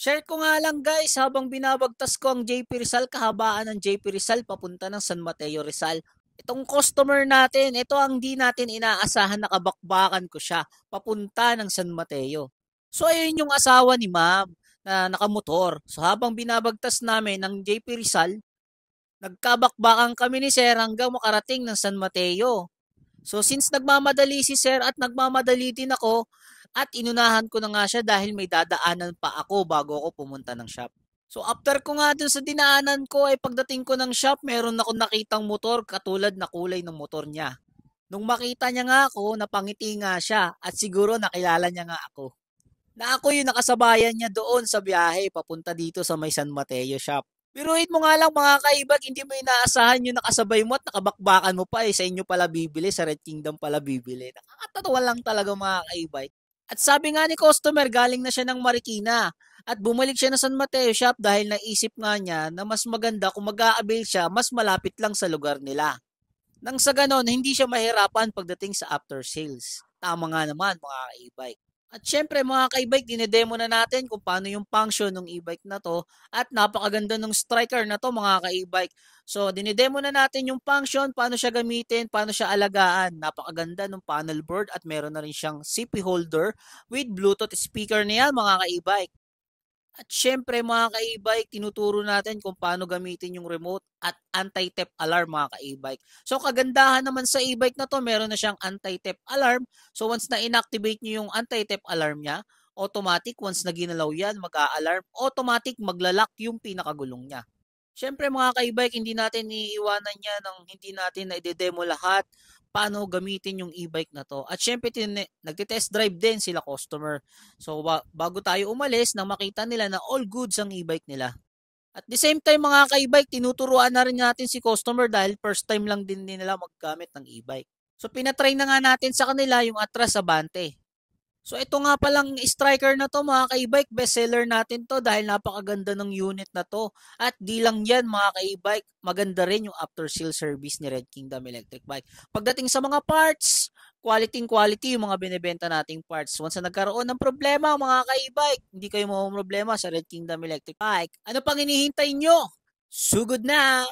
Share ko nga lang guys, habang binabagtas ko ang JP Rizal, kahabaan ng JP Rizal papunta ng San Mateo Rizal. Itong customer natin, ito ang di natin inaasahan, nakabakbakan ko siya papunta ng San Mateo. So ayun yung asawa ni ma'am na nakamotor. So habang binabagtas namin ng JP Rizal, nagkabakbakan kami ni sir hanggang makarating ng San Mateo. So since nagmamadali si sir at nagmamadali din ako, at inunahan ko na nga siya dahil may dadaanan pa ako bago ako pumunta ng shop. So after ko nga dun sa dinaanan ko ay pagdating ko ng shop, meron ako nakitang motor katulad na kulay ng motor niya. Nung makita niya nga ako, napangiti nga siya at siguro nakilala niya nga ako. Na ako yung nakasabayan niya doon sa biyahe papunta dito sa may San Mateo shop. Biruin mo nga lang mga kaibag, hindi mo inaasahan yung nakasabay mo at nakabakbakan mo pa sa inyo pala bibili, sa Red Kingdom pala bibili. Nakakatawa lang talaga mga kaibag. At sabi nga ni customer, galing na siya ng Marikina at bumalik siya na San Mateo shop dahil naisip nga niya na mas maganda kung mag-a-avail siya, mas malapit lang sa lugar nila. Nang sa ganon, hindi siya mahirapan pagdating sa after sales. Tama nga naman mga ka-e-bike. At syempre mga ka-e-bike, dinedemo na natin kung paano yung function ng e-bike na to at napakaganda ng striker na to mga ka-e-bike. So dinedemo na natin yung function, paano siya gamitin, paano siya alagaan. Napakaganda ng panel board at meron na rin siyang CP holder with Bluetooth speaker na yan mga ka-e-bike. At syempre mga ka-e-bike, tinuturo natin kung paano gamitin yung remote at anti-theft alarm mga ka-e-bike. So kagandahan naman sa e-bike na to, meron na siyang anti-theft alarm. So once na inactivate nyo yung anti-theft alarm niya, automatic once na ginalaw yan, mag-a-alarm, automatic maglalak yung pinakagulong niya. Siyempre mga ka-e-bike, hindi natin iiwanan yan ng hindi natin na i-demo lahat paano gamitin yung e-bike na to. At syempre, nagte-test drive din sila customer. So, bago tayo umalis, nang makita nila na all goods ang e-bike nila. At the same time mga ka-e-bike, tinuturuan na rin natin si customer dahil first time lang din nila maggamit ng e-bike. So, pinatry na nga natin sa kanila yung Atras Avante. So ito nga palang striker na to mga ka-e-bike, bestseller natin to dahil napakaganda ng unit na to. At di lang yan mga ka-e-bike, maganda rin yung after sale service ni Red Kingdom Electric Bike. Pagdating sa mga parts, quality yung mga binebenta nating parts. Once na nagkaroon ng problema mga ka-e-bike, hindi kayo problema sa Red Kingdom Electric Bike. Ano pang hinihintay nyo? Sugod na!